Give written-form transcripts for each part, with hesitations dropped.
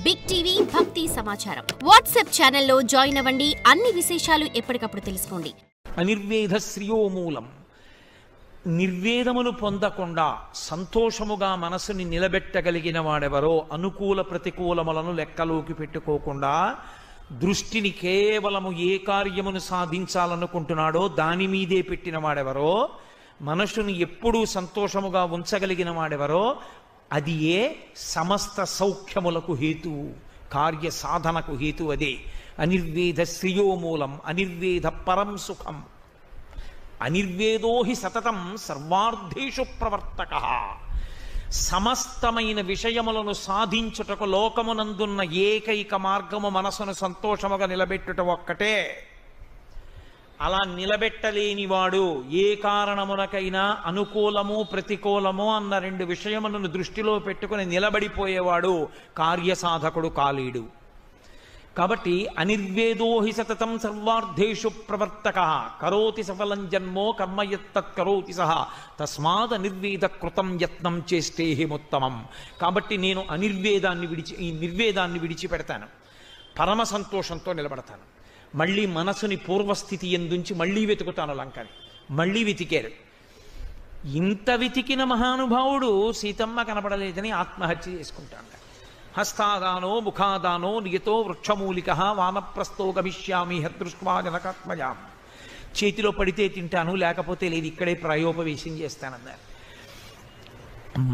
Big TV భక్తి సమాచారం WhatsApp ఛానల్లో జాయిన్ అవ్వండి. అన్ని విశేషాలు ఎప్పటికప్పుడు తెలుసుకోండి. అనిర్వేద శ్రియోమూలం. నిర్వేదములు పొందకుండా సంతోషముగా మనసుని నిలబెట్టగలిగిన వాడెవరో, అనుకూల ప్రతికూలములను లెక్కలోకి పెట్టుకోకుండా దృష్టిని కేవలము ఏ కార్యమును సాధించాలనుకుంటున్నాడో దాని మీదే పెట్టిన వాడెవరో, మనసుని ఎప్పుడూ సంతోషముగా ఉంచగలిగిన వాడెవరో, అది ఏ సమస్త సౌఖ్యములకు హేతువు, కార్య సాధనకు హేతు అదే. అనిర్వేద శ్రియోమూలం, అనిర్వేద పరం సుఖం. అనిర్వేదో హి సతతం సర్వార్థేషు ప్రవర్తక. సమస్తమైన విషయములను సాధించుటకు లోకమునందున్న ఏకైక మార్గము మనసును సంతోషముగా నిలబెట్టుట ఒక్కటే. అలా నిలబెట్టలేనివాడు ఏ కారణమునకైనా అనుకూలము ప్రతికూలము అన్న రెండు విషయములను దృష్టిలో పెట్టుకుని నిలబడిపోయేవాడు కార్యసాధకుడు కాలేడు. కాబట్టి అనిర్వేదో హి సతతం సర్వార్థేషు ప్రవర్తక. కరోతి సఫలం జన్మో కర్మయత్తత్ కరోతి సహ తస్మాత్ అనిర్వేద కృతం యత్నం చేస్తే హిముత్తమం. కాబట్టి నేను ఈ నిర్వేదాన్ని విడిచిపెడతాను, పరమ సంతోషంతో నిలబడతాను. మళ్ళీ మనసుని పూర్వస్థితి ఎందుంచి మళ్ళీ వెతుకుతాను లంకని. మళ్ళీ వెతికారు. ఇంత వెతికిన మహానుభావుడు సీతమ్మ కనపడలేదని ఆత్మహత్య చేసుకుంటాడు. హస్తాదానో ముఖాదానో నియతో వృక్షమూలిక వానప్రస్థో గమిష్యామి హదృష్ట్వా జనకాత్మజాం. చేతిలో పడితే తింటాను, లేకపోతే లేదు, ఇక్కడే ప్రాయోపవేశం చేస్తానన్నారు.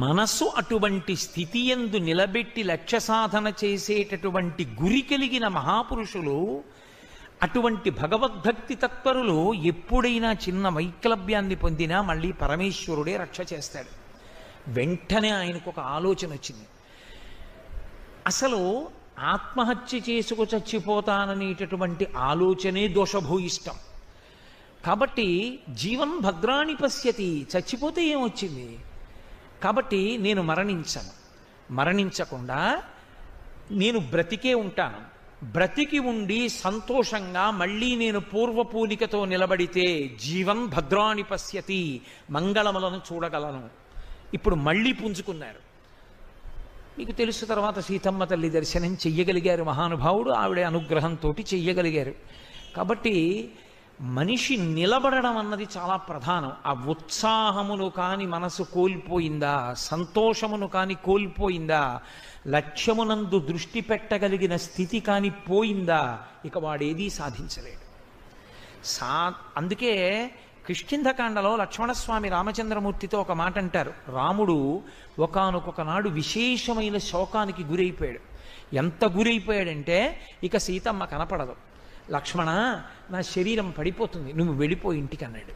మనస్సు అటువంటి స్థితి యందు నిలబెట్టి లక్ష్య సాధన చేసేటటువంటి గురి కలిగిన మహాపురుషులు, అటువంటి భగవద్భక్తి తత్పరులు ఎప్పుడైనా చిన్న వైక్లభ్యాన్ని పొందినా మళ్ళీ పరమేశ్వరుడే రక్ష చేస్తాడు. వెంటనే ఆయనకు ఒక ఆలోచన వచ్చింది. అసలు ఆత్మహత్య చేసుకు చచ్చిపోతాననేటటువంటి ఆలోచనే దోషభూయిష్టం. కాబట్టి జీవన్ భద్రాణి పశ్యతి, చచ్చిపోతే ఏమొచ్చింది? కాబట్టి నేను మరణించకుండా నేను బ్రతికే ఉంటాను. బ్రతికి ఉండి సంతోషంగా మళ్ళీ నేను పూర్వపూలికతో నిలబడితే జీవన్ భద్రాణి పశ్యతి, మంగళములను చూడగలను. ఇప్పుడు మళ్ళీ పుంజుకున్నారు. మీకు తెలుసు, తర్వాత సీతమ్మ తల్లి దర్శనం చెయ్యగలిగారు మహానుభావుడు. ఆవిడ అనుగ్రహంతో చెయ్యగలిగారు. కాబట్టి మనిషి నిలబడడం అన్నది చాలా ప్రధానం. ఆ ఉత్సాహమును కాని మనసు కోల్పోయిందా, సంతోషమును కాని కోల్పోయిందా, లక్ష్యమునందు దృష్టి పెట్టగలిగిన స్థితి కాని పోయిందా, ఇక వాడేదీ సాధించలేడు. అందుకే కిష్కింధకాండలో లక్ష్మణస్వామి రామచంద్రమూర్తితో ఒక మాట అంటారు. రాముడు ఒకానొక నాడు విశేషమైన శోకానికి గురైపోయాడు. ఎంత గురైపోయాడంటే ఇక సీతమ్మ కనపడదు. లక్ష్మణ, నా శరీరం పడిపోతుంది, నువ్వు వెళ్ళిపో ఇంటికి అన్నాడు.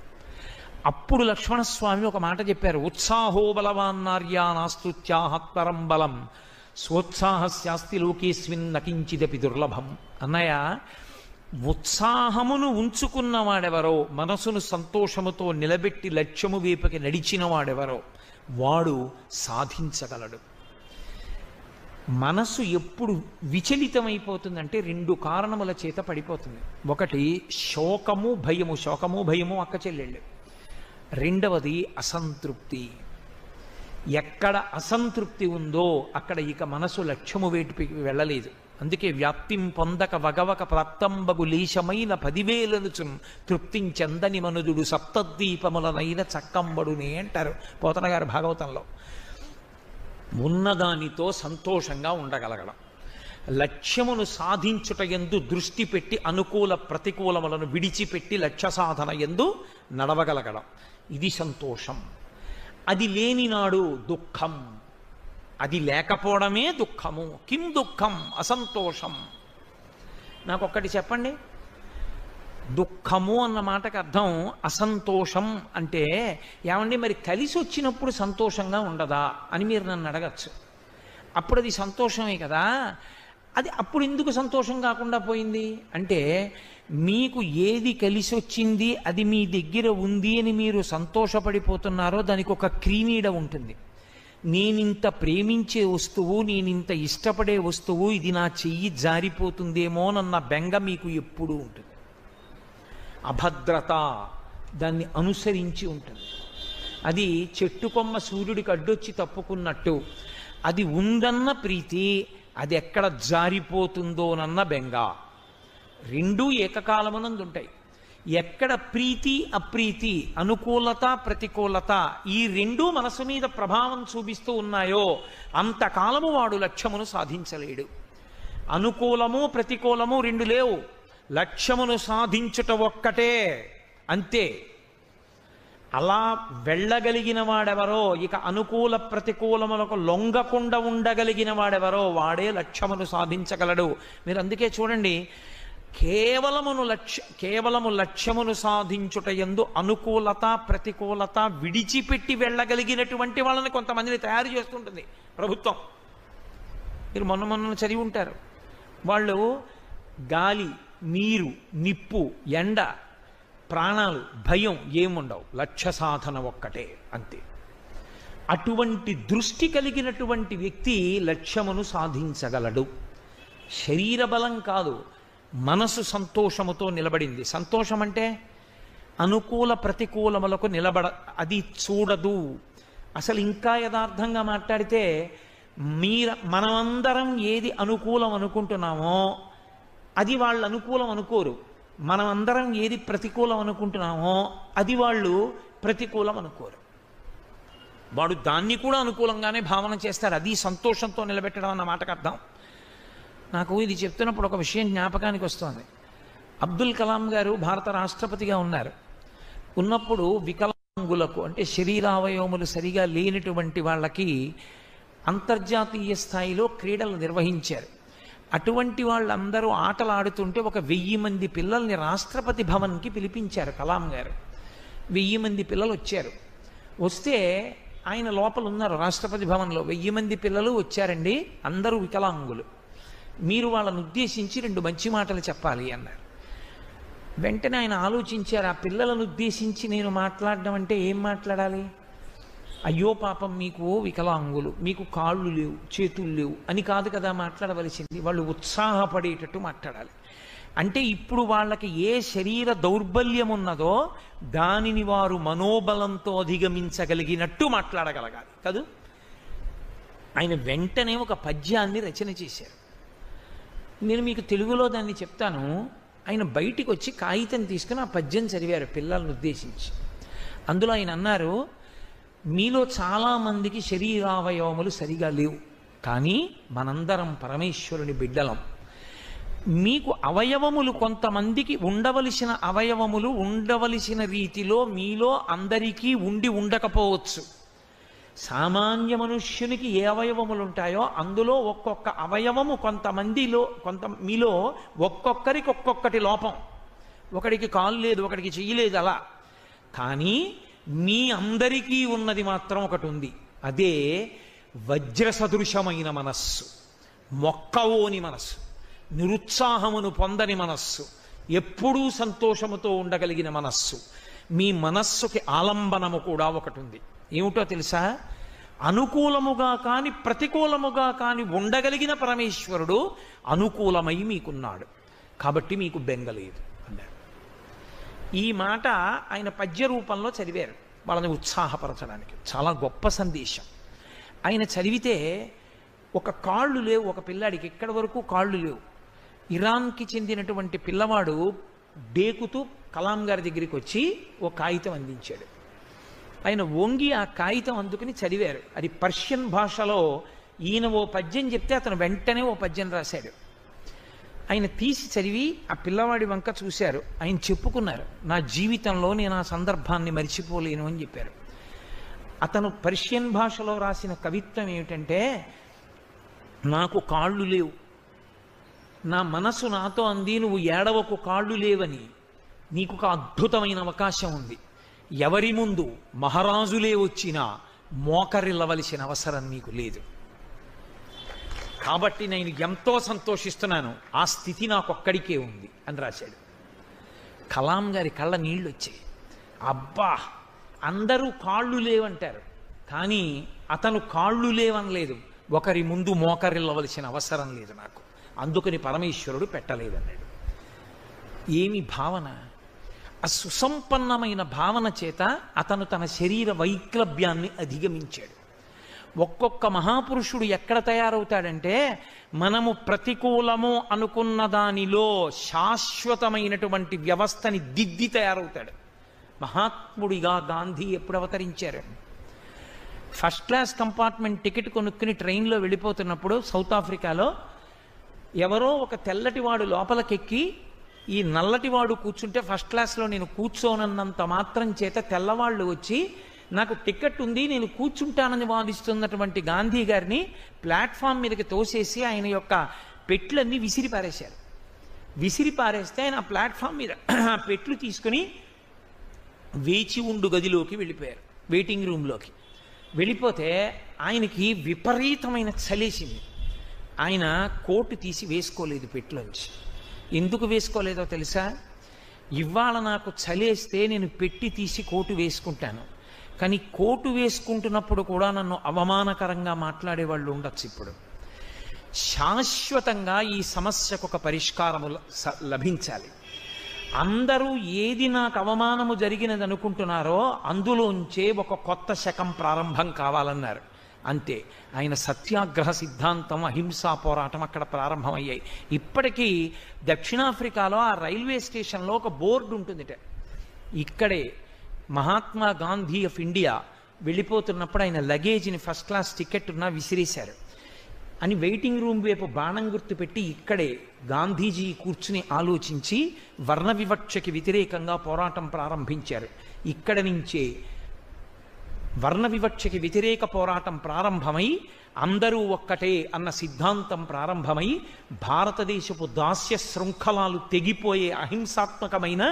అప్పుడు లక్ష్మణస్వామి ఒక మాట చెప్పారు. ఉత్సాహో బలవాన్నార్యా నాస్తుత్యాహత్పరం బలం స్వోత్సాహస్యాస్తి లోకేస్మిన్ నకించిదపి దుర్లభం. అన్నయ్య, ఉత్సాహమును ఉంచుకున్న వాడెవరో, మనసును సంతోషముతో నిలబెట్టి లక్ష్యము వైపుకి నడిచిన వాడెవరో వాడు సాధించగలడు. మనసు ఎప్పుడు విచలితమైపోతుందంటే రెండు కారణముల చేత పడిపోతుంది. ఒకటి శోకము భయము. శోకము భయము అక్క చెల్లెళ్ళు. రెండవది అసంతృప్తి. ఎక్కడ అసంతృప్తి ఉందో అక్కడ ఇక మనసు లక్ష్యము వైపుకి వెళ్ళలేదు. అందుకే వ్యాప్తిం పొందక వగవక ప్రాప్తంబగు లేశమైన 10,000 తృప్తించందని మనుదుడు సప్తద్వీపములనైన చక్కంబడునే అంటారు పోతన గారు భాగవతంలో. ఉన్నదానితో సంతోషంగా ఉండగలగడం, లక్ష్యమును సాధించుట యందు దృష్టి పెట్టి అనుకూల ప్రతికూలములను విడిచిపెట్టి లక్ష్య సాధన యందు నడవగలగడం, ఇది సంతోషం. అది లేనినాడు దుఃఖం. అది లేకపోవడమే దుఃఖము. కిం దుఃఖం? అసంతోషం. నాకొక్కటి చెప్పండి, దుఃఖము అన్న మాటకు అర్థం అసంతోషం అంటే ఏమండి మరి కలిసి వచ్చినప్పుడు సంతోషంగా ఉండదా అని మీరు నన్ను అడగచ్చు. అప్పుడు అది సంతోషమే కదా, అది అప్పుడు ఎందుకు సంతోషం కాకుండా పోయింది అంటే, మీకు ఏది కలిసి వచ్చింది అది మీ దగ్గర ఉంది అని మీరు సంతోషపడిపోతున్నారో దానికి ఒక క్రీనీడ ఉంటుంది. నేనింత ప్రేమించే వస్తువు, నేనింత ఇష్టపడే వస్తువు, ఇది నా చెయ్యి జారిపోతుందేమోనన్న బెంగ మీకు ఎప్పుడూ ఉంటుంది. అభద్రత దాన్ని అనుసరించి ఉంటుంది. అది చెట్టు కొమ్మ సూర్యుడికి అడ్డొచ్చి తప్పుకున్నట్టు అది ఉందన్న ప్రీతి అది ఎక్కడ జారిపోతుందోనన్న బెంగ. రెండూ ఏకకాలమునందు ఉంటాయి. ఎక్కడ ప్రీతి అప్రీతి, అనుకూలత ప్రతికూలత, ఈ రెండూ మనసు మీద ప్రభావం చూపిస్తూ ఉన్నాయో అంతకాలము వాడు లక్ష్యమును సాధించలేడు. అనుకూలము ప్రతికూలము రెండు లేవు, లక్ష్యమును సాధించుట ఒక్కటే, అంతే. అలా వెళ్ళగలిగిన వాడెవరో, ఇక అనుకూల ప్రతికూలములకు లొంగకుండా ఉండగలిగిన వాడెవరో వాడే లక్ష్యమును సాధించగలడు. మీరు అందుకే చూడండి, కేవలము లక్ష్యమును సాధించుట యందు అనుకూలత ప్రతికూలత విడిచిపెట్టి వెళ్ళగలిగినటువంటి వాళ్ళని కొంతమందిని తయారు చేస్తుంటుంది ప్రభుత్వం. మీరు మొన్న చదివి ఉంటారు. వాళ్ళు గాలి, నీరు, నిప్పు, ఎండ, ప్రాణాలు, భయం ఏముండవు, లక్ష్య సాధన ఒక్కటే, అంతే. అటువంటి దృష్టి కలిగినటువంటి వ్యక్తి లక్ష్యమును సాధించగలడు. శరీర బలం కాదు, మనసు సంతోషముతో నిలబడింది. సంతోషం అంటే అనుకూల ప్రతికూలములకు అది చూడదు. అసలు ఇంకా యథార్థంగా మాట్లాడితే మనమందరం ఏది అనుకూలం అనుకుంటున్నామో అది వాళ్ళు అనుకూలం అనుకోరు. మనమందరం ఏది ప్రతికూలం అనుకుంటున్నామో అది వాళ్ళు ప్రతికూలం అనుకోరు. వాడు దాన్ని కూడా అనుకూలంగానే భావన చేస్తారు. అది సంతోషంతో నిలబెట్టడం అన్న మాటకు అర్థం. నాకు ఇది చెప్తున్నప్పుడు ఒక విషయం జ్ఞాపకానికి వస్తుంది. అబ్దుల్ కలాం గారు భారత రాష్ట్రపతిగా ఉన్నారు. ఉన్నప్పుడు వికలాంగులకు, అంటే శరీరావయవములు సరిగా లేనటువంటి వాళ్ళకి అంతర్జాతీయ స్థాయిలో క్రీడలు నిర్వహించారు. అటువంటి వాళ్ళందరూ ఆటలు ఆడుతుంటే ఒక 1000 మంది పిల్లల్ని రాష్ట్రపతి భవన్కి పిలిపించారు కలాం గారు. 1000 మంది పిల్లలు వచ్చారు. వస్తే ఆయన లోపల ఉన్నారు రాష్ట్రపతి భవన్లో. 1000 మంది పిల్లలు వచ్చారండి, అందరూ వికలాంగులు. మీరు వాళ్ళని ఉద్దేశించి 2 మంచి మాటలు చెప్పాలి అన్నారు. వెంటనే ఆయన ఆలోచించారు, ఆ పిల్లలను ఉద్దేశించి నేను మాట్లాడడం అంటే ఏం మాట్లాడాలి? అయ్యో పాపం మీకు వికలాంగులు, మీకు కాళ్ళు లేవు, చేతులు లేవు అని కాదు కదా మాట్లాడవలసింది. వాళ్ళు ఉత్సాహపడేటట్టు మాట్లాడాలి. అంటే ఇప్పుడు వాళ్ళకి ఏ శరీర దౌర్బల్యం ఉన్నదో దానిని వారు మనోబలంతో అధిగమించగలిగినట్టు మాట్లాడగలగాలి కదూ. ఆయన వెంటనే ఒక పద్యాన్ని రచన చేశారు. నేను మీకు తెలుగులో దాన్ని చెప్తాను. ఆయన బయటికి వచ్చి కాగితం తీసుకుని ఆ పద్యం చదివారు పిల్లలను ఉద్దేశించి. అందులో ఆయన అన్నారు, మీలో చాలామందికి శరీరావయవములు సరిగా లేవు, కానీ మనందరం పరమేశ్వరుని బిడ్డలం. మీకు అవయవములు, కొంతమందికి ఉండవలసిన అవయవములు ఉండవలసిన రీతిలో మీలో అందరికీ ఉండకపోవచ్చు. సామాన్య మనుష్యునికి ఏ అవయవములు ఉంటాయో అందులో ఒక్కొక్క అవయవము మీలో ఒక్కొక్కరికి ఒక్కొక్కటి లోపం. ఒకడికి కాలు లేదు, ఒకడికి చెయ్యి లేదు అలా. కానీ మీ అందరికీ ఉన్నది మాత్రం ఒకటి ఉంది. అదే వజ్ర సదృశమైన మనస్సు, మొక్కవోని మనస్సు, నిరుత్సాహమును పొందని మనస్సు, ఎప్పుడూ సంతోషముతో ఉండగలిగిన మనస్సు. మీ మనస్సుకి ఆలంబనము కూడా ఒకటి ఉంది. ఏమిటో తెలుసా? అనుకూలముగా కాని ప్రతికూలముగా కాని ఉండగలిగిన పరమేశ్వరుడు అనుకూలమై మీకున్నాడు, కాబట్టి మీకు బెంగలేదు అన్నారు. ఈ మాట ఆయన పద్య రూపంలో చదివారు వాళ్ళని ఉత్సాహపరచడానికి. చాలా గొప్ప సందేశం. ఆయన చదివితే ఒక కాళ్ళు లేవు ఒక పిల్లాడికి, ఎక్కడి వరకు కాళ్ళు లేవు. ఇరాన్కి చెందినటువంటి పిల్లవాడు డేకుతూ కలాం గారి దగ్గరికి వచ్చి ఓ కాగితం అందించాడు. ఆయన వంగి ఆ కాగితం అందుకుని చదివారు. అది పర్షియన్ భాషలో. ఈయన ఓ పద్యం చెప్తే అతను వెంటనే ఓ పద్యం రాశాడు. ఆయన తీసి చదివి ఆ పిల్లవాడి వంక చూశారు. ఆయన చెప్పుకున్నారు, నా జీవితంలో నేను ఆ సందర్భాన్ని మరిచిపోలేను అని చెప్పారు. అతను పర్షియన్ భాషలో రాసిన కవిత్వం ఏమిటంటే, నాకు కాళ్ళు లేవు, నా మనసు నాతో అంది, నువ్వు ఏడవకు కాళ్ళు లేవని, నీకు ఒక అద్భుతమైన అవకాశం ఉంది. ఎవరి ముందు మహారాజులే వచ్చినా మోకరిల్లవలసిన అవసరం నీకు లేదు. కాబట్టి నేను ఎంతో సంతోషిస్తున్నాను, ఆ స్థితి నాకొక్కడికే ఉంది అని రాశాడు. కలాం గారి కళ్ళ నీళ్ళు వచ్చాయి. అబ్బా, అందరూ కాళ్ళు లేవంటారు, కానీ అతను కాళ్ళు లేవనలేదు, ఒకరి ముందు మోకరిల్లవలసిన అవసరం లేదు నాకు, అందుకని పరమేశ్వరుడు పెట్టలేదన్నాడు. ఏమి భావన! ఆ సుసంపన్నమైన భావన చేత అతను తన శరీర వైక్లభ్యాన్ని అధిగమించాడు. ఒక్కొక్క మహాపురుషుడు ఎక్కడ తయారవుతాడంటే మనము ప్రతికూలము అనుకున్న దానిలో శాశ్వతమైనటువంటి వ్యవస్థని దిద్ది తయారవుతాడు. మహాత్ముడిగా గాంధీ ఎప్పుడు అవతరించారు? ఫస్ట్ క్లాస్ కంపార్ట్మెంట్ టికెట్ కొనుక్కుని ట్రైన్లో వెళ్ళిపోతున్నప్పుడు సౌత్ ఆఫ్రికాలో ఎవరో ఒక తెల్లటివాడు లోపలికెక్కి ఈ నల్లటివాడు కూర్చుంటే ఫస్ట్ క్లాస్లో నేను కూర్చోనన్నంత మాత్రం చేత తెల్లవాళ్ళు వచ్చి నాకు టికెట్ ఉంది నేను కూర్చుంటానని వాదిస్తున్నటువంటి గాంధీ గారిని ప్లాట్ఫామ్ మీదకి తోసేసి ఆయన యొక్క పెట్లన్నీ విసిరి పారేశారు. విసిరి పారేస్తే ఆయన ప్లాట్ఫామ్ మీద పెట్లు తీసుకుని వేచి ఉండు గదిలోకి వెళ్ళిపోయారు, వెయిటింగ్ రూమ్లోకి వెళ్ళిపోతే ఆయనకి విపరీతమైన చలేసింది. ఆయన కోటు తీసి వేసుకోలేదు పెట్లోంచి. ఎందుకు వేసుకోలేదో తెలుసా? ఇవాళ నాకు చలేస్తే నేను పెట్టి తీసి కోటు వేసుకుంటాను, కానీ కోటు వేసుకుంటున్నప్పుడు కూడా నన్ను అవమానకరంగా మాట్లాడేవాళ్ళు ఉండొచ్చు. ఇప్పుడు శాశ్వతంగా ఈ సమస్యకు ఒక పరిష్కారము లభించాలి. అందరూ ఏది నాకు అవమానము జరిగినది అనుకుంటున్నారో అందులోంచే ఒక కొత్త శకం ప్రారంభం కావాలన్నారు. అంతే, ఆయన సత్యాగ్రహ సిద్ధాంతం, అహింసా పోరాటం అక్కడ ప్రారంభమయ్యాయి. ఇప్పటికీ దక్షిణాఫ్రికాలో ఆ రైల్వే స్టేషన్లో ఒక బోర్డు ఉంటుందిట. ఇక్కడే మహాత్మా గాంధీ ఆఫ్ ఇండియా వెళ్ళిపోతున్నప్పుడు ఆయన లగేజ్ని ఫస్ట్ క్లాస్ టికెట్ ఉన్నా విసిరేశారు అని వెయిటింగ్ రూమ్ వైపు బాణం గుర్తు పెట్టి ఇక్కడే గాంధీజీ కూర్చుని ఆలోచించి వర్ణ వివక్షకి వ్యతిరేకంగా పోరాటం ప్రారంభించారు. ఇక్కడ నుంచే వర్ణ వివక్షకి వ్యతిరేక పోరాటం ప్రారంభమై అందరూ ఒక్కటే అన్న సిద్ధాంతం ప్రారంభమై భారతదేశపు దాస్య శృంఖలాలు తెగిపోయే అహింసాత్మకమైన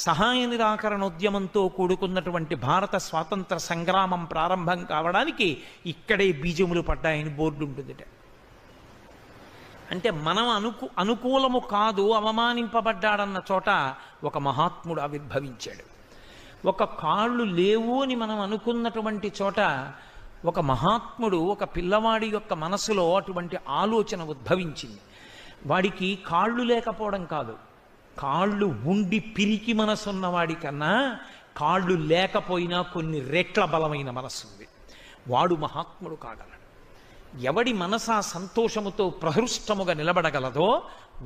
సహాయ నిరాకరణోద్యమంతో కూడుకున్నటువంటి భారత స్వాతంత్ర సంగ్రామం ప్రారంభం కావడానికి ఇక్కడే బీజములు పడ్డాయని బోర్డు ఉంటుందిట. అంటే మనం అనుకూలము కాదు, అవమానింపబడ్డాడన్న చోట ఒక మహాత్ముడు ఆవిర్భవించాడు. ఒక కాళ్ళు లేవు అని మనం అనుకున్నటువంటి చోట ఒక మహాత్ముడు, ఒక పిల్లవాడి యొక్క మనసులో అటువంటి ఆలోచన ఉద్భవించింది. వాడికి కాళ్ళు లేకపోవడం కాదు, కాళ్ళు ఉండి పిరికి మనసున్నవాడి కన్నా కాళ్ళు లేకపోయినా కొన్ని రెట్ల బలమైన మనస్సు ఉంది. వాడు మహాత్ముడు కాగలడు. ఎవడి మనసా సంతోషముతో ప్రహృష్టముగా నిలబడగలదో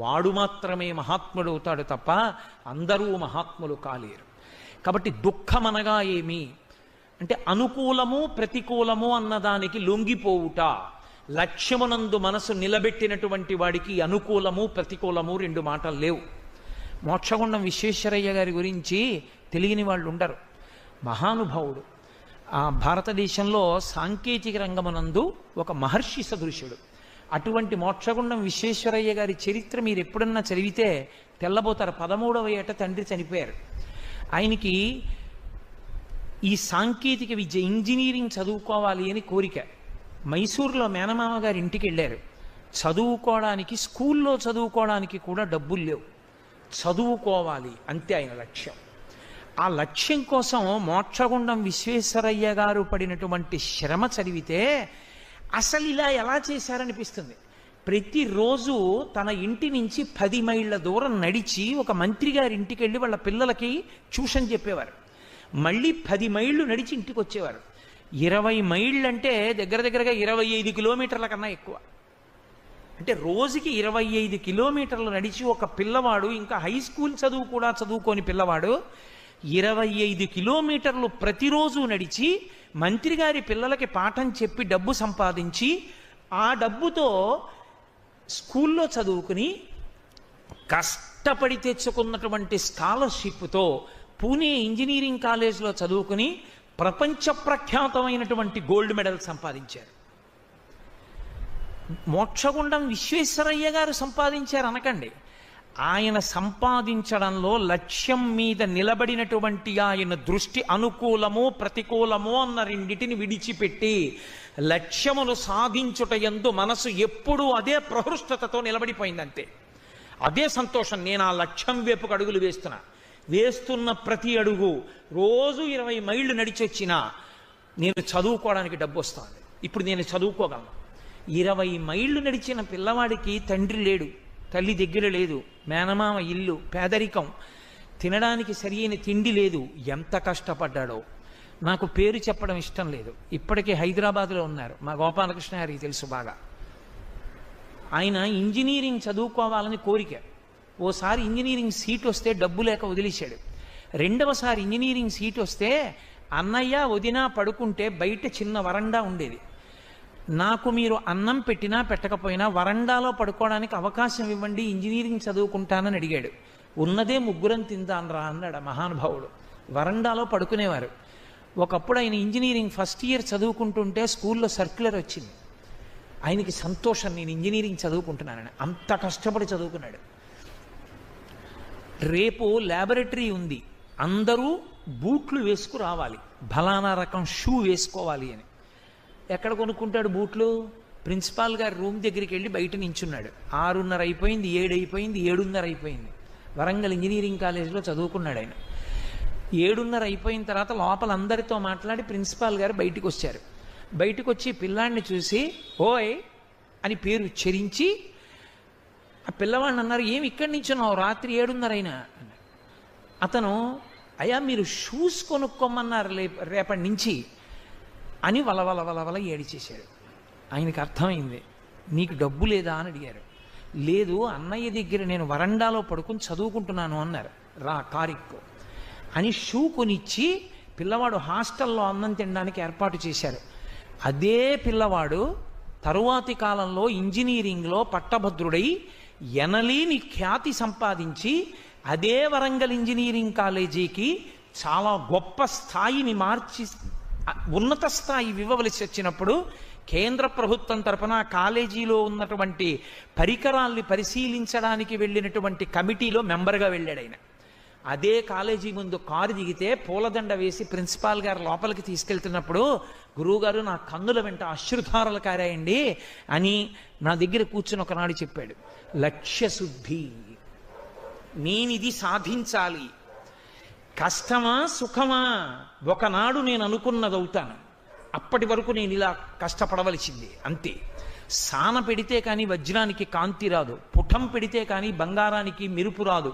వాడు మాత్రమే మహాత్ముడవుతాడు తప్ప అందరూ మహాత్ములు కాలేరు. కాబట్టి దుఃఖమనగా ఏమి అంటే అనుకూలము ప్రతికూలము అన్నదానికి లొంగిపోవుట. లక్ష్యమునందు మనసు నిలబెట్టినటువంటి వాడికి అనుకూలము ప్రతికూలము రెండు మాటలు లేవు. మోక్షగుండం విశ్వేశ్వరయ్య గారి గురించి తెలియని వాళ్ళు ఉండరు. మహానుభావుడు. ఆ భారతదేశంలో సాంకేతిక రంగమునందు ఒక మహర్షి సదృశుడు. అటువంటి మోక్షగుండం విశ్వేశ్వరయ్య గారి చరిత్ర మీరు ఎప్పుడన్నా చదివితే తెల్లబోతారు. 13వ ఏట తండ్రి చనిపోయారు. ఆయనకి ఈ సాంకేతిక విద్య ఇంజనీరింగ్ చదువుకోవాలి అని కోరిక. మైసూరులో మేనమామ గారి ఇంటికి వెళ్ళారు. చదువుకోవడానికి, స్కూల్లో చదువుకోవడానికి కూడా డబ్బులు లేవు. చదువుకోవాలి అంతే ఆయన లక్ష్యం. ఆ లక్ష్యం కోసం మోక్షగుండం విశ్వేశ్వరయ్య గారు పడినటువంటి శ్రమ చదివితే అసలు ఇలా ఎలా చేశారనిపిస్తుంది. ప్రతిరోజు తన ఇంటి నుంచి 10 మైళ్ళ దూరం నడిచి ఒక మంత్రి గారి ఇంటికి వెళ్ళి వాళ్ళ పిల్లలకి ట్యూషన్ చెప్పేవారు. మళ్ళీ 10 మైళ్ళు నడిచి ఇంటికి వచ్చేవారు. 20 మైళ్ళు అంటే దగ్గరగా 25 కిలోమీటర్ల కన్నా ఎక్కువ. అంటే రోజుకి 25 కిలోమీటర్లు నడిచి ఒక పిల్లవాడు, ఇంకా హై స్కూల్ చదువు కూడా చదువుకోని పిల్లవాడు 25 కిలోమీటర్లు ప్రతిరోజు నడిచి మంత్రి గారి పిల్లలకి పాఠం చెప్పి డబ్బు సంపాదించి ఆ డబ్బుతో స్కూల్లో చదువుకుని కష్టపడి తెచ్చుకున్నటువంటి స్కాలర్షిప్తో పూణే ఇంజనీరింగ్ కాలేజ్లో చదువుకుని ప్రపంచ ప్రఖ్యాతమైనటువంటి గోల్డ్ మెడల్ సంపాదించారు. మోక్షగుండం విశ్వేశ్వరయ్య గారు సంపాదించారు అనకండి. ఆయన సంపాదించడంలో లక్ష్యం మీద నిలబడినటువంటి ఆయన దృష్టి అనుకూలము ప్రతికూలము అన్న రెండిటిని విడిచిపెట్టి లక్ష్యమును సాధించుట యందు మనసు ఎప్పుడూ అదే ప్రహృష్టతతో నిలబడిపోయిందంతే. అదే సంతోషం. నేను ఆ లక్ష్యం వైపుకు అడుగులు వేస్తున్న ప్రతి అడుగు రోజు 20 మైళ్ళు నడిచి వచ్చినా నేను చదువుకోవడానికి డబ్బు వస్తుంది. ఇప్పుడు నేను చదువుకోగలను. 20 మైళ్ళు నడిచిన పిల్లవాడికి తండ్రి లేడు, తల్లి దగ్గర లేదు, మేనమామ ఇల్లు, పేదరికం, తినడానికి సరియైన తిండి లేదు. ఎంత కష్టపడ్డాడో. నాకు పేరు చెప్పడం ఇష్టం లేదు. ఇప్పటికే హైదరాబాద్లో ఉన్నారు, మా గోపాలకృష్ణ గారికి తెలుసు బాగా. ఆయన ఇంజనీరింగ్ చదువుకోవాలని కోరిక. ఓసారి ఇంజనీరింగ్ సీట్ వస్తే డబ్బు లేక వదిలేశాడు. రెండవసారి ఇంజనీరింగ్ సీట్ వస్తే అన్నయ్య వదిన పడుకుంటే బయట చిన్న వరండా ఉండేది. నాకు మీరు అన్నం పెట్టినా పెట్టకపోయినా వరండాలో పడుకోవడానికి అవకాశం ఇవ్వండి, ఇంజనీరింగ్ చదువుకుంటానని అడిగాడు. ఉన్నదే ముగ్గురం తిందానరా అన్నాడు ఆ మహానుభావుడు. వరండాలో పడుకునేవారు. ఒకప్పుడు ఆయన ఇంజనీరింగ్ ఫస్ట్ ఇయర్ చదువుకుంటుంటే స్కూల్లో సర్క్యులర్ వచ్చింది. ఆయనకి సంతోషం, నేను ఇంజనీరింగ్ చదువుకుంటున్నానని. అంత కష్టపడి చదువుకున్నాడు. రేపు ల్యాబొరేటరీ ఉంది, అందరూ బూట్లు వేసుకు రావాలి, ఫలానా రకం షూ వేసుకోవాలి అని. ఎక్కడ కొనుక్కుంటాడు బూట్లు? ప్రిన్సిపాల్ గారి రూమ్ దగ్గరికి వెళ్ళి బయట నించున్నాడు. 6:30 అయిపోయింది, 7 అయిపోయింది, 7:30 అయిపోయింది. వరంగల్ ఇంజనీరింగ్ కాలేజీలో చదువుకున్నాడు ఆయన. 7:30 అయిపోయిన తర్వాత లోపల అందరితో మాట్లాడి ప్రిన్సిపాల్ గారు బయటికి వచ్చారు. బయటకు వచ్చి పిల్లాడిని చూసి ఓయ్ అని పేరు ఉచ్చరించి ఆ పిల్లవాడిని అన్నారు, ఏమి ఇక్కడి నుంచున్నావు రాత్రి 7:30 అయినా? అతను, అయ్యా మీరు షూస్ కొనుక్కోమన్నారు రేపటి నుంచి అని వలవల ఏడిచేశాడు. ఆయనకు అర్థమైంది. నీకు డబ్బు లేదా అని అడిగారు. లేదు, అన్నయ్య దగ్గర నేను వరండాలో పడుకుని చదువుకుంటున్నాను అన్నారు. రా కారిక్కో అని షూ కొనిచ్చి పిల్లవాడు హాస్టల్లో అన్నం తినడానికి ఏర్పాటు చేశారు. అదే పిల్లవాడు తరువాతి కాలంలో ఇంజనీరింగ్లో పట్టభద్రుడై ఎనలేని ఖ్యాతి సంపాదించి అదే వరంగల్ ఇంజనీరింగ్ కాలేజీకి చాలా గొప్ప స్థాయిని మార్చి ఉన్నత స్థాయి ఇవ్వవలసి వచ్చినప్పుడు కేంద్ర ప్రభుత్వం తరపున కాలేజీలో ఉన్నటువంటి పరికరాల్ని పరిశీలించడానికి వెళ్ళినటువంటి కమిటీలో మెంబర్గా వెళ్ళాడు ఆయన. అదే కాలేజీ ముందు కారు దిగితే పూలదండ వేసి ప్రిన్సిపాల్ గారు లోపలికి తీసుకెళ్తున్నప్పుడు, గురువుగారు నా కన్నుల వెంట అశ్రుధారలు కారాయండి అని నా దగ్గర కూర్చుని ఒకనాడు చెప్పాడు. లక్ష్యశుద్ధి, నేనిది సాధించాలి. కష్టమా సుఖమా ఒకనాడు నేను అనుకున్నది అవుతాను, అప్పటి వరకు నేను ఇలా కష్టపడవలసింది అంతే. సాన పెడితే కానీ వజ్రానికి కాంతి రాదు, పుటం పెడితే కానీ బంగారానికి మెరుపు రాదు.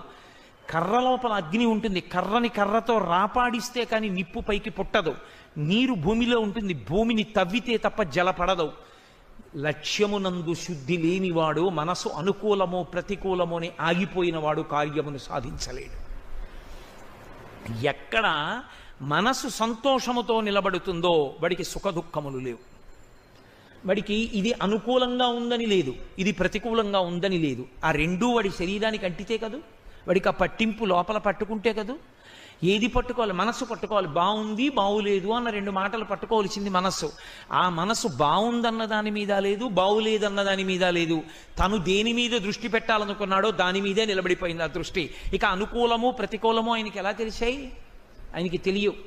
కర్ర లోపల అగ్ని ఉంటుంది, కర్రని కర్రతో రాపాడిస్తే కానీ నిప్పు పైకి పుట్టదు. నీరు భూమిలో ఉంటుంది, భూమిని తవ్వితే తప్ప జలపడదు. లక్ష్యమునందు శుద్ధి లేనివాడు మనసు అనుకూలమో ప్రతికూలమో అని ఆగిపోయినవాడు కార్యమును సాధించలేడు. ఎక్కడ మనసు సంతోషముతో నిలబడుతుందో వాడికి సుఖదుఖములు లేవు. వాడికి ఇది అనుకూలంగా ఉందని లేదు, ఇది ప్రతికూలంగా ఉందని లేదు. ఆ రెండూ వాడి శరీరానికి అంటితే కదూ, వాడికి ఆ పట్టింపు లోపల పట్టుకుంటే కదూ. ఏది పట్టుకోవాలి? మనస్సు పట్టుకోవాలి. బాగుంది బాగులేదు అన్న 2 మాటలు పట్టుకోవాల్సింది మనస్సు. ఆ మనస్సు బాగుందన్న దాని మీద లేదు, బాగులేదన్న దాని మీద లేదు. తను దేని మీద దృష్టి పెట్టాలనుకున్నాడో దాని మీదే నిలబడిపోయింది ఆ దృష్టి. ఇక అనుకూలము ప్రతికూలము ఆయనకి ఎలా తెలిసాయి? ఆయనకి తెలియవు.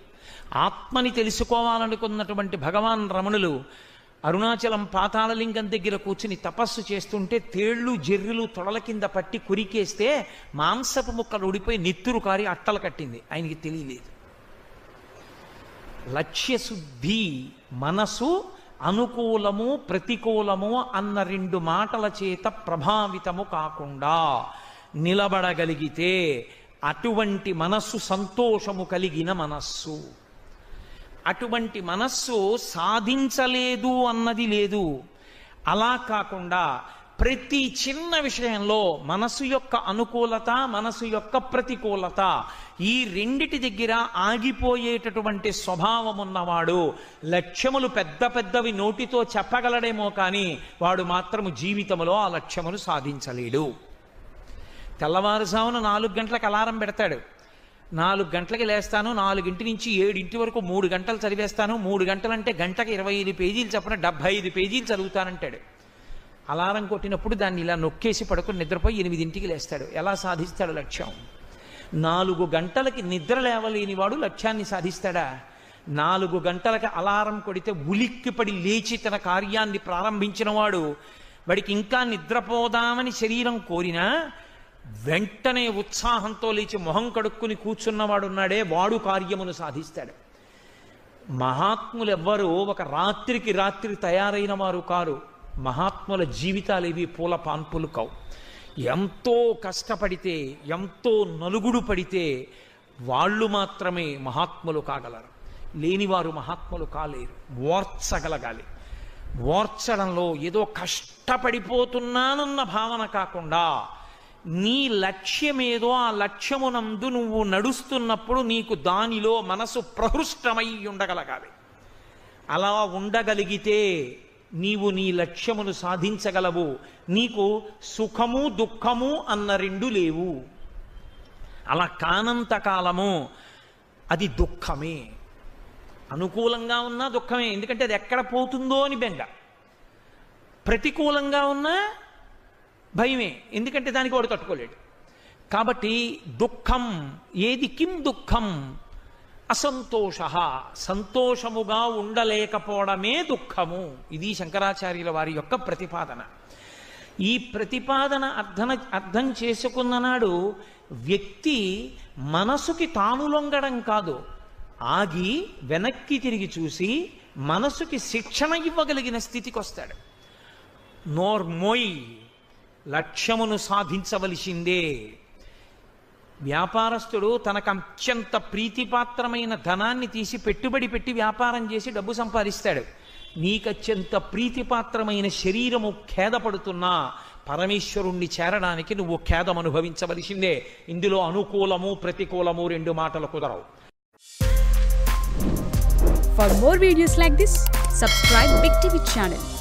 ఆత్మని తెలుసుకోవాలనుకున్నటువంటి భగవాన్ రమణులు అరుణాచలం పాతాళలింగం దగ్గర కూర్చుని తపస్సు చేస్తుంటే తేళ్లు జెర్రులు తొడల కింద పట్టి కురికేస్తే మాంసపు ముక్కలు ఉడిపోయి నెత్తురు కారి అట్టలు కట్టింది. ఆయనకి తెలియలేదు. లక్ష్యశుద్ధి, మనసు అనుకూలము ప్రతికూలము అన్న 2 మాటల చేత ప్రభావితము కాకుండా నిలబడగలిగితే అటువంటి మనస్సు సంతోషము కలిగిన మనస్సు. అటువంటి మనస్సు సాధించలేదు అన్నది లేదు. అలా కాకుండా ప్రతి చిన్న విషయంలో మనసు యొక్క అనుకూలత, మనసు యొక్క ప్రతికూలత, ఈ రెండిటి దగ్గర ఆగిపోయేటటువంటి స్వభావం ఉన్నవాడు లక్ష్యములు పెద్ద పెద్దవి నోటితో చెప్పగలడేమో కానీ వాడు మాత్రము జీవితంలో ఆ లక్ష్యములు సాధించలేడు. తెల్లవారుజామున 4 గంటలకు అలారం పెడతాడు. 4 గంటలకి లేస్తాను, 4 నుంచి 7 వరకు 3 గంటలు చదివేస్తాను, 3 గంటలంటే గంటకి 25 పేజీలు చెప్పిన 75 పేజీలు చదువుతానంటాడు. అలారం కొట్టినప్పుడు దాన్ని ఇలా నొక్కేసి పడుకుని నిద్రపోయి 8 లేస్తాడు. ఎలా సాధిస్తాడు లక్ష్యం? 4 గంటలకి నిద్ర లేవలేని వాడు లక్ష్యాన్ని సాధిస్తాడా? 4 గంటలకి అలారం కొడితే ఉలిక్కిపడి లేచి తన కార్యాన్ని ప్రారంభించిన వాడు, వాడికి ఇంకా నిద్రపోదామని శరీరం కోరినా వెంటనే ఉత్సాహంతో లేచి మొహం కడుక్కుని కూర్చున్నవాడున్నాడే వాడు కార్యమును సాధిస్తాడు. మహాత్ములు ఎవ్వరూ ఒక రాత్రికి రాత్రి తయారైన వారు కారు. మహాత్ముల జీవితాలు ఇవి పూల పాన్పులు కావు. ఎంతో కష్టపడితే, ఎంతో నలుగుడు పడితే వాళ్ళు మాత్రమే మహాత్ములు కాగలరు. లేనివారు మహాత్ములు కాలేరు. ఓర్చగలగాలి. ఓర్చడంలో ఏదో కష్టపడిపోతున్నానన్న భావన కాకుండా నీ లక్ష్యమేదో ఆ లక్ష్యమునందు నువ్వు నడుస్తున్నప్పుడు నీకు దానిలో మనసు ప్రహృష్టమై ఉండగలగాలి. అలా ఉండగలిగితే నీవు నీ లక్ష్యమును సాధించగలవు. నీకు సుఖము దుఃఖము అన్న రెండు లేవు. అలా కానంత కాలము అది దుఃఖమే. అనుకూలంగా ఉన్నా దుఃఖమే, ఎందుకంటే అది ఎక్కడ పోతుందో అని బెంగ. ప్రతికూలంగా ఉన్నా భయమే, ఎందుకంటే దానికి వాడు తట్టుకోలేడు. కాబట్టి దుఃఖం ఏది? కిం దుఃఖం? అసంతోష. సంతోషముగా ఉండలేకపోవడమే దుఃఖము. ఇది శంకరాచార్యుల వారి యొక్క ప్రతిపాదన. ఈ ప్రతిపాదన అర్థం చేసుకున్న నాడు వ్యక్తి మనసుకి తాను లొంగడం కాదు, ఆగి వెనక్కి తిరిగి చూసి మనసుకి శిక్షణ ఇవ్వగలిగిన స్థితికి వస్తాడు. నోర్మోయ్, లక్ష్యమును సాధించవలసిందే. వ్యాపారస్తుడు తనకు అత్యంత ప్రీతిపాత్రమైన ధనాన్ని తీసి పెట్టుబడి పెట్టి వ్యాపారం చేసి డబ్బు సంపాదిస్తాడు. నీకత్యంత ప్రీతిపాత్రమైన శరీరము ఖేదపడుతున్నా పరమేశ్వరుణ్ణి చేరడానికి నువ్వు ఖేదం అనుభవించవలసిందే. ఇందులో అనుకూలము ప్రతికూలము రెండు మాటలు కుదరవు. For more videos like this, subscribe Big TV channel.